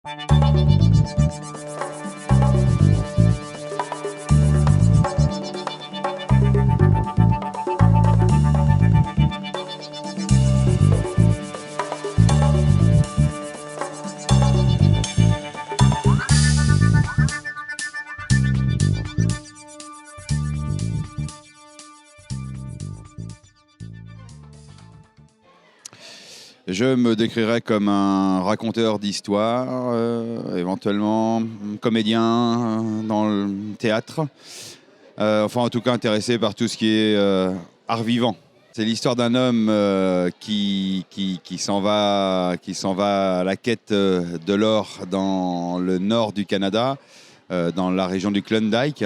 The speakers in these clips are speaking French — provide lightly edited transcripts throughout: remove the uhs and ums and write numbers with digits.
Je me décrirais comme un raconteur d'histoires, éventuellement comédien dans le théâtre, enfin en tout cas intéressé par tout ce qui est art vivant. C'est l'histoire d'un homme qui s'en va à la quête de l'or dans le nord du Canada, dans la région du Klondike,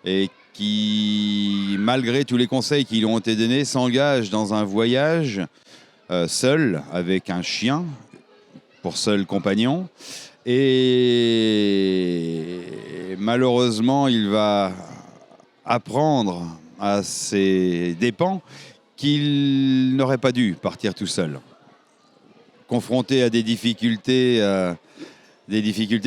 et qui, malgré tous les conseils qui lui ont été donnés, s'engage dans un voyage seul, avec un chien pour seul compagnon. Et malheureusement, il va apprendre à ses dépens qu'il n'aurait pas dû partir tout seul, confronté à des difficultés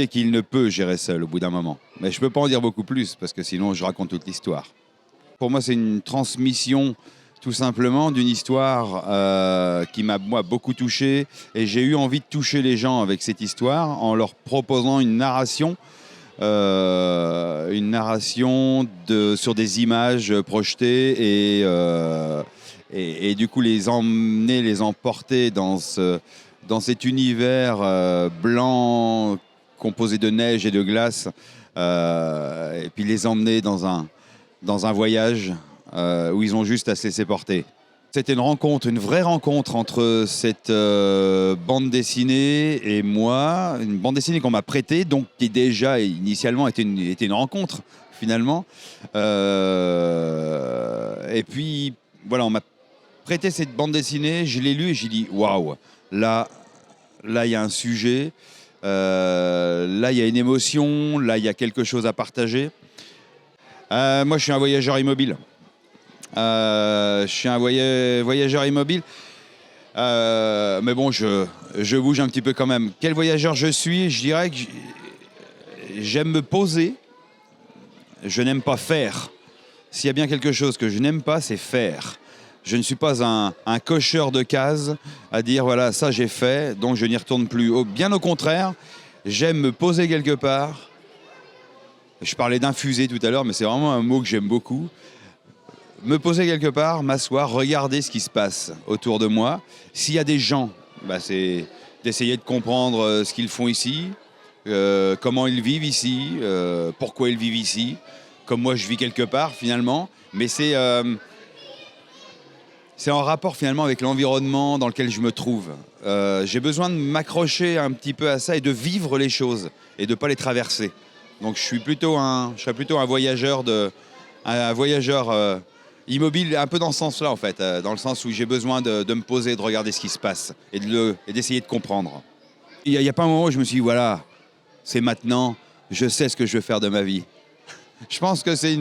qu'il ne peut gérer seul au bout d'un moment. Mais je ne peux pas en dire beaucoup plus, parce que sinon je raconte toute l'histoire. Pour moi, c'est une transmission tout simplement d'une histoire qui m'a moi beaucoup touché, et j'ai eu envie de toucher les gens avec cette histoire en leur proposant une narration sur des images projetées, et du coup les emporter dans cet univers blanc composé de neige et de glace, et puis les emmener dans un voyage où ils ont juste à se laisser porter. C'était une vraie rencontre entre cette bande dessinée et moi, une bande dessinée qu'on m'a prêtée, donc qui déjà initialement était une rencontre finalement. Et puis voilà, on m'a prêté cette bande dessinée, je l'ai lue et j'ai dit waouh, là il y a un sujet, là il y a une émotion, là il y a quelque chose à partager. Moi je suis un voyageur immobile. Je suis un voyageur immobile, mais bon, je bouge un petit peu quand même. Quel voyageur je suis? Je dirais que j'aime me poser, je n'aime pas faire. S'il y a bien quelque chose que je n'aime pas, c'est faire. Je ne suis pas un cocheur de cases à dire voilà, ça j'ai fait, donc je n'y retourne plus. Bien au contraire, j'aime me poser quelque part. Je parlais d'infuser tout à l'heure, mais c'est vraiment un mot que j'aime beaucoup. Me poser quelque part, m'asseoir, regarder ce qui se passe autour de moi. S'il y a des gens, c'est d'essayer de comprendre ce qu'ils font ici, comment ils vivent ici, pourquoi ils vivent ici, comme moi je vis quelque part finalement. Mais c'est en rapport finalement avec l'environnement dans lequel je me trouve. J'ai besoin de m'accrocher un petit peu à ça et de vivre les choses et de ne pas les traverser. Donc je serais plutôt un voyageur immobile, un peu dans ce sens-là en fait, dans le sens où j'ai besoin de me poser, de regarder ce qui se passe et d'essayer de comprendre. Il n'y a pas un moment où je me suis dit voilà, c'est maintenant, je sais ce que je veux faire de ma vie. Je pense que c'est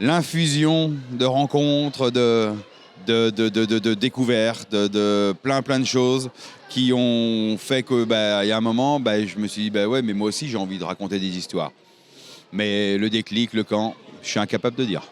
l'infusion de rencontres, de découvertes, de plein de choses qui ont fait que il y a un moment, je me suis dit ouais, mais moi aussi j'ai envie de raconter des histoires. Mais le déclic, le quand, je suis incapable de dire.